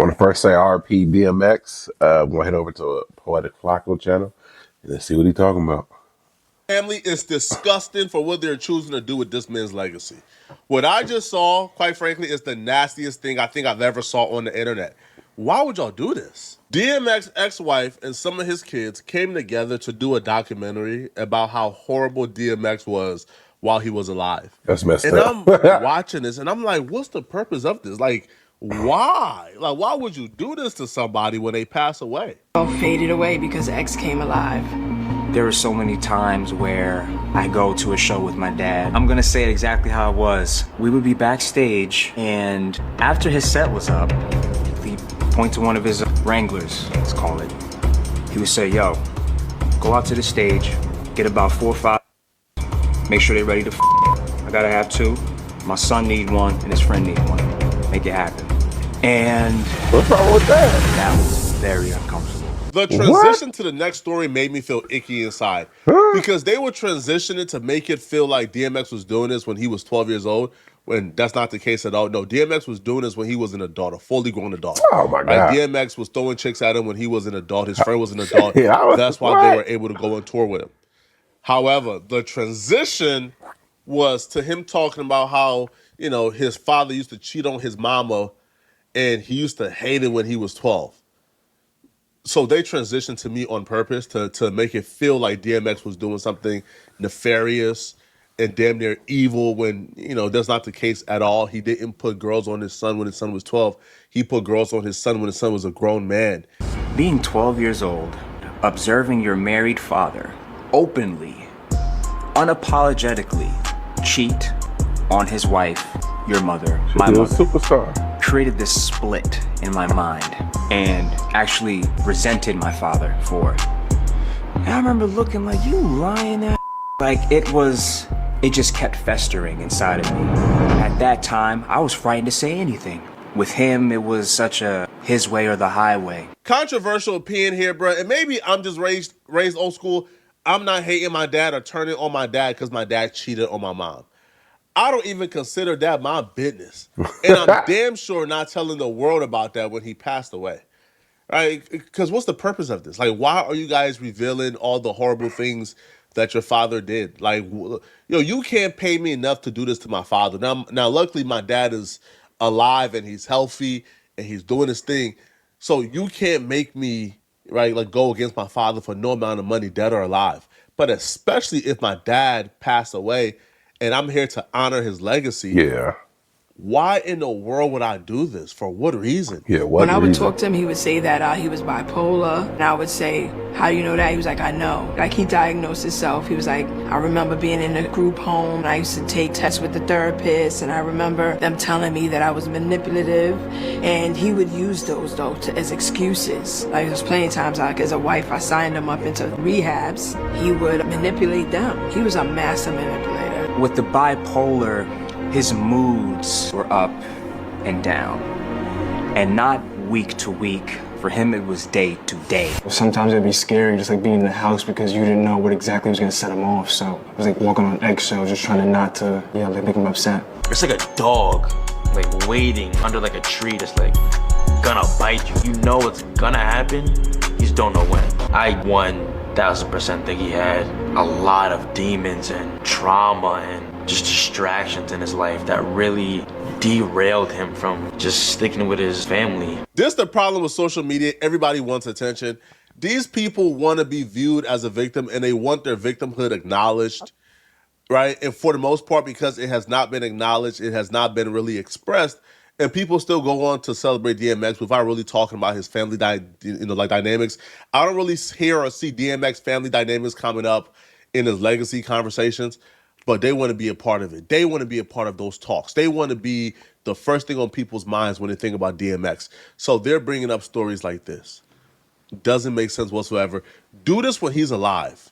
want to first say RP DMX. We're going to head over to a Poetic Flacco channel and let's see what he's talking about. Family is disgusting for what they're choosing to do with this man's legacy. What I just saw, quite frankly, is the nastiest thing I think I've ever saw on the internet. Why would y'all do this? DMX ex-wife and some of his kids came together to do a documentary about how horrible DMX was while he was alive. That's messed And up. I'm watching this and I'm like, what's the purpose of this? Like, why? Like, why would you do this to somebody when they pass away? Faded away because X came alive. There were so many times where I go to a show with my dad. I'm gonna say it exactly how it was. We would be backstage, and after his set was up, he'd point to one of his Wranglers, let's call it. He would say, yo, go out to the stage, get about 4 or 5, make sure they're ready to I gotta have 2. My son need 1, and his friend need 1. Make it happen. And What's wrong with that? that was very uncomfortable. The transition to the next story made me feel icky inside because they were transitioning to make it feel like DMX was doing this when he was 12 years old, when that's not the case at all. No, DMX was doing this when he was an adult, a fully grown adult. Oh, my God. Like, DMX was throwing chicks at him when he was an adult. His friend was an adult. That's why what? they were able to go on tour with him. However, the transition was to him talking about how, you know, his father used to cheat on his mama and he used to hate it when he was 12. So they transitioned to me on purpose to make it feel like DMX was doing something nefarious and damn near evil when, you know, that's not the case at all. He didn't put girls on his son when his son was 12. He put girls on his son when his son was a grown man. Being 12 years old, observing your married father openly, unapologetically cheat on his wife, your mother, my He's a mother, superstar. created this split in my mind and actually resented my father for it. And I remember looking like, you lying ass. Like it just kept festering inside of me. At that time, I was frightened to say anything. With him, it was such a his way or the highway. Controversial opinion here, bro. And maybe I'm just raised old school. I'm not hating my dad or turning on my dad because my dad cheated on my mom. I don't even consider that my business. And I'm damn sure not telling the world about that when he passed away. Right? Because what's the purpose of this? Like, why are you guys revealing all the horrible things that your father did? Like, you can't pay me enough to do this to my father. Now, luckily, my dad is alive and he's healthy and he's doing his thing. So you can't make me, right, like go against my father for no amount of money, dead or alive. But especially if my dad passed away and I'm here to honor his legacy. Yeah. Why in the world would I do this? For what reason? Yeah, what When I would reason? talk to him, he would say that he was bipolar. And I would say, how do you know that? He was like, I know. Like, he diagnosed himself. He was like, I remember being in a group home. I used to take tests with the therapist. And I remember them telling me that I was manipulative. And he would use those, though, as excuses. Like, there's plenty of times, like, as a wife, I signed him up into rehabs. He would manipulate them. He was a master manipulator. With the bipolar, his moods were up and down, and not week to week. For him, it was day to day. Sometimes it'd be scary just like being in the house because you didn't know what exactly was gonna set him off. So it was like walking on eggshells, just trying to not to, like make him upset. It's like a dog, like waiting under like a tree that's like gonna bite you. You know it's gonna happen, you just don't know when. I 1000% think he had a lot of demons and trauma and just distractions in his life that really derailed him from just sticking with his family. This is the problem with social media. Everybody wants attention. These people want to be viewed as a victim and they want their victimhood acknowledged, right? And for the most part, because it has not been acknowledged, it has not been really expressed, and people still go on to celebrate DMX without really talking about his family dynamics. I don't really hear or see DMX family dynamics coming up in his legacy conversations. But they want to be a part of it. They want to be a part of those talks. They want to be the first thing on people's minds when they think about DMX. So they're bringing up stories like this. Doesn't make sense whatsoever. Do this when he's alive,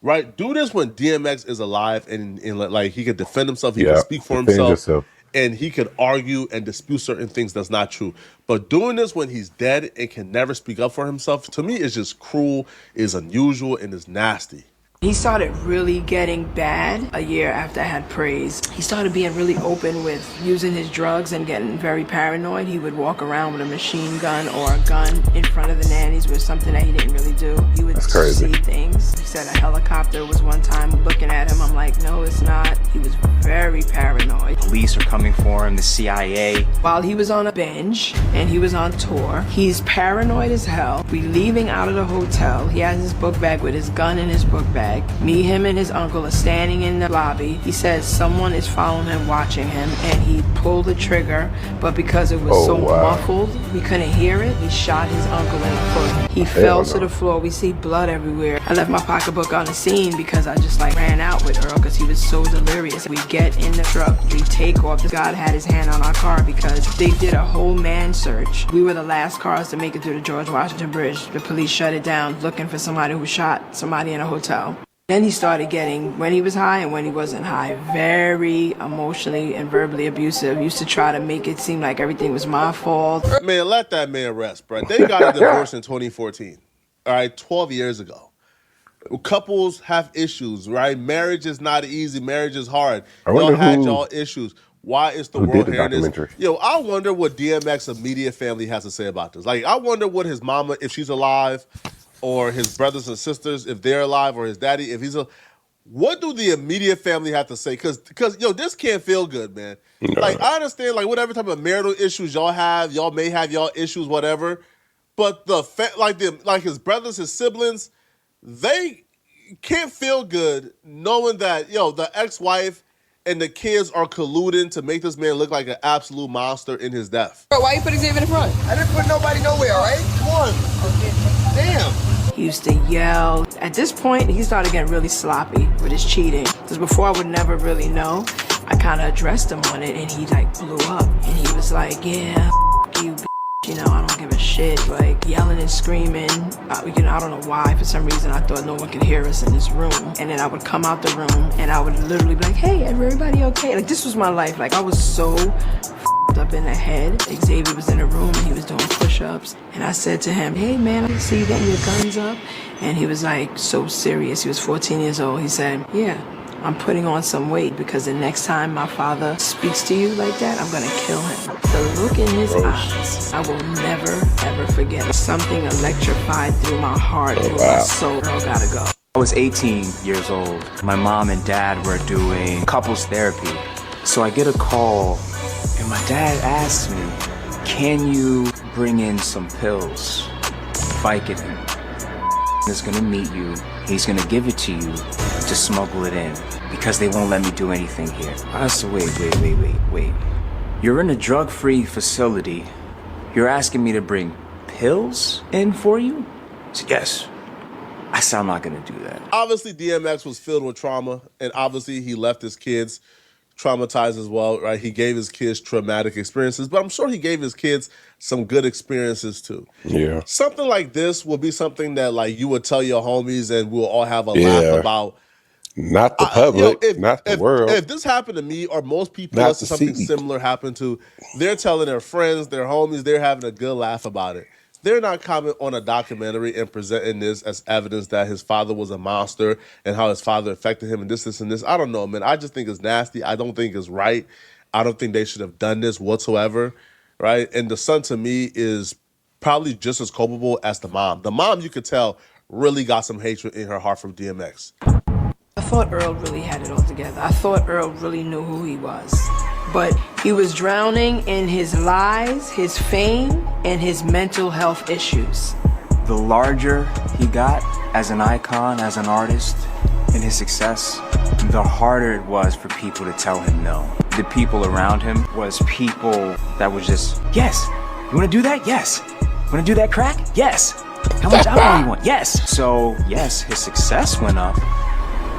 right? Do this when DMX is alive and like he could defend himself. He can speak for himself. And he could argue and dispute certain things that's not true. But doing this when he's dead and can never speak up for himself, to me, is just cruel, is unusual, and is nasty. He started really getting bad a year after I had Praise. He started being really open with using his drugs and getting very paranoid. He would walk around with a machine gun or a gun in front of the nannies, with something that he didn't really do. He would That's crazy. see things. He said a helicopter was one time looking at him. I'm like, no, it's not. He was very paranoid. Police are coming for him, the CIA. While he was on a binge and he was on tour, he's paranoid as hell. We leaving out of the hotel. He has his book bag with his gun in his book bag. Me, him, and his uncle are standing in the lobby. He says someone is following him, watching him, and he pulled the trigger, but because it was muffled, we couldn't hear it. He shot his uncle in the foot. He fell to the floor. We see blood everywhere. I left my pocketbook on the scene because I just ran out with Earl because he was so delirious. We get in the truck, we take off. This guy had his hand on our car because they did a whole man search. We were the last cars to make it through the George Washington Bridge. The police shut it down looking for somebody who shot somebody in a hotel. Then he started getting, when he was high and when he wasn't high, very emotionally and verbally abusive. Used to try to make it seem like everything was my fault. Man, let that man rest, bro. They got a divorce in 2014. All right, 12 years ago. Couples have issues, right? Marriage is not easy. Marriage is hard. Y'all had y'all issues. Why is the world hearing this? Yo, I wonder what DMX's immediate family has to say about this. I wonder what his mama, if she's alive, or his brothers and sisters, if they're alive, or his daddy, if he's a... What do the immediate family have to say? Because yo, this can't feel good, man. No. I understand, whatever type of marital issues y'all have, y'all may have y'all issues, whatever. But his brothers, his siblings, they can't feel good knowing that, the ex-wife and the kids are colluding to make this man look like an absolute monster in his death. Bro, why you put Xavier in the front? I didn't put nobody nowhere, all right? Come on. Damn. He used to yell. At this point, he started getting really sloppy with his cheating. Because before I would never really know, I kind of addressed him on it, and he blew up. And he was like, yeah, you, I don't give a shit. Yelling and screaming. I don't know why. For some reason, I thought no one could hear us in this room. And then I would come out the room, and I would literally be like, hey, everybody okay? This was my life. I was so up in the head. Xavier was in a room and he was doing push-ups, and I said to him, hey man, I see you getting your guns up. And he was so serious. He was 14 years old. He said, yeah, I'm putting on some weight because the next time my father speaks to you like that, I'm gonna kill him. The look in his eyes, I will never ever forget. Something electrified through my heart, through my soul. Girl, gotta go. I was 18 years old. My mom and dad were doing couples therapy. So I get a call and my dad asked me, can you bring in some pills? Vicodin is gonna meet you. He's gonna give it to you to smuggle it in because they won't let me do anything here. I said, wait. You're in a drug-free facility. You're asking me to bring pills in for you? I said, yes. I said, I'm not gonna do that. Obviously, DMX was filled with trauma, and obviously he left his kids traumatized as well, right? He gave his kids traumatic experiences, but I'm sure he gave his kids some good experiences too. Yeah. Something like this will be something that you would tell your homies and we'll all have a laugh about. Not the public, not the world. If this happened to me or most people else, something similar happened to, they're telling their friends, their homies, they're having a good laugh about it. They're not commenting on a documentary and presenting this as evidence that his father was a monster and how his father affected him and this, and this. I don't know, man. I just think it's nasty. I don't think it's right. I don't think they should have done this whatsoever, right? And the son, to me, is probably just as culpable as the mom. The mom, you could tell, really got some hatred in her heart from DMX. I thought Earl really had it all together. I thought Earl really knew who he was. But he was drowning in his lies, his fame, and his mental health issues. The larger he got as an icon, as an artist, in his success, the harder it was for people to tell him no. The people around him was people that was just, yes, you wanna do that? Yes. Wanna do that crack? Yes. How much alcohol you want? Yes. So, yes, his success went up,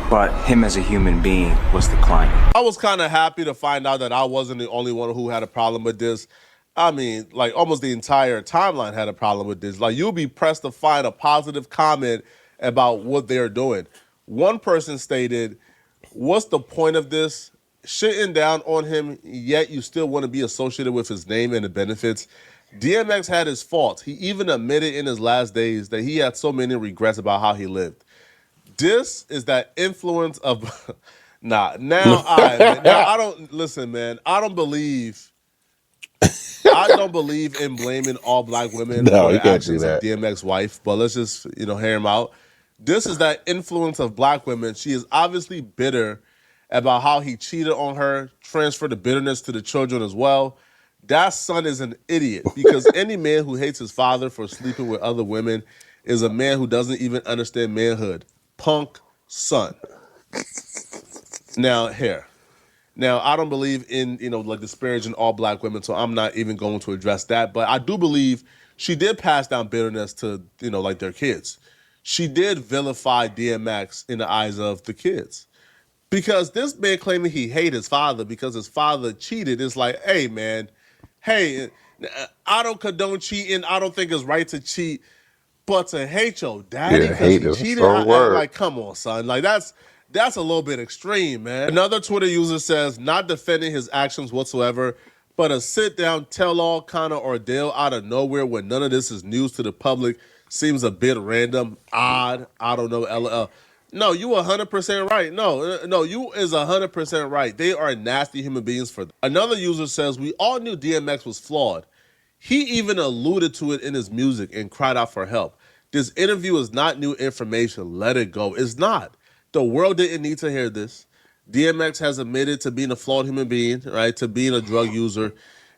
but him as a human being was declining. I was kind of happy to find out that I wasn't the only one who had a problem with this. I mean, almost the entire timeline had a problem with this. You'll be pressed to find a positive comment about what they're doing. One person stated, what's the point of this? Shitting down on him, yet you still want to be associated with his name and the benefits. DMX had his faults. He even admitted in his last days that he had so many regrets about how he lived. This is that influence of nah. Now I man. Now I don't listen, man. I don't believe in blaming all black women No, for you the can't do actions of that. DMX wife, but let's just, hear him out. This is that influence of black women. She is obviously bitter about how he cheated on her, transferred the bitterness to the children as well. That son is an idiot because any man who hates his father for sleeping with other women is a man who doesn't even understand manhood. Punk son. Now, here. Now, I don't believe in, like disparaging all black women, so I'm not even going to address that. But I do believe she did pass down bitterness to, like their kids. She did vilify DMX in the eyes of the kids. Because this man claiming he hated his father because his father cheated is like, hey, man, hey, I don't condone cheating. I don't think it's right to cheat. But to hate your daddy Yeah, because hate he is a cheated, strong word. like, come on, son. Like, that's a little bit extreme, man. Another Twitter user says, not defending his actions whatsoever, but a sit-down, tell-all kind of ordeal out of nowhere when none of this is news to the public seems a bit random, odd, I don't know, LL. No, you 100% right. No, you is 100% right. They are nasty human beings for that. Another user says, we all knew DMX was flawed. He even alluded to it in his music and cried out for help. This interview is not new information. Let it go. It's not. The world didn't need to hear this. DMX has admitted to being a flawed human being, right? To being a drug user.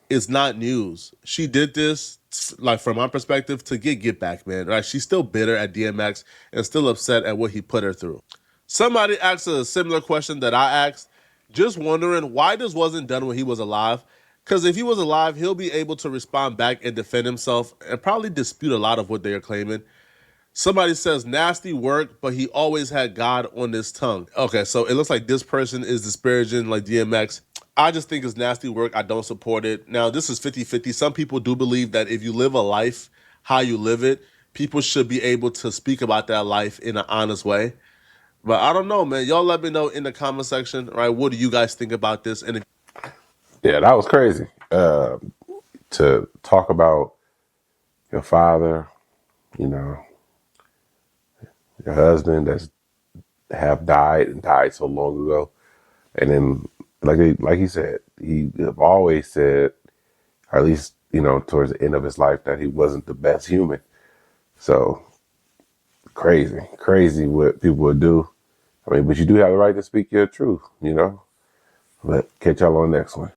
It's not news. She did this, like from my perspective, to get back, man. Right? She's still bitter at DMX and still upset at what he put her through. Somebody asked a similar question that I asked, just wondering why this wasn't done when he was alive. Because if he was alive, he'll be able to respond back and defend himself and probably dispute a lot of what they are claiming. Somebody says nasty work, but he always had God on his tongue. Okay, so it looks like this person is disparaging like DMX. I just think it's nasty work. I don't support it. Now, this is 50-50. Some people do believe that if you live a life how you live it, people should be able to speak about that life in an honest way. But I don't know, man. Y'all let me know in the comment section, right? What do you guys think about this? And Yeah, that was crazy. To talk about your father, you know, your husband that's have died and died so long ago, and then like he said, he have always said, or at least towards the end of his life, that he wasn't the best human. So crazy what people would do. I mean, but you do have the right to speak your truth, But catch y'all on the next one.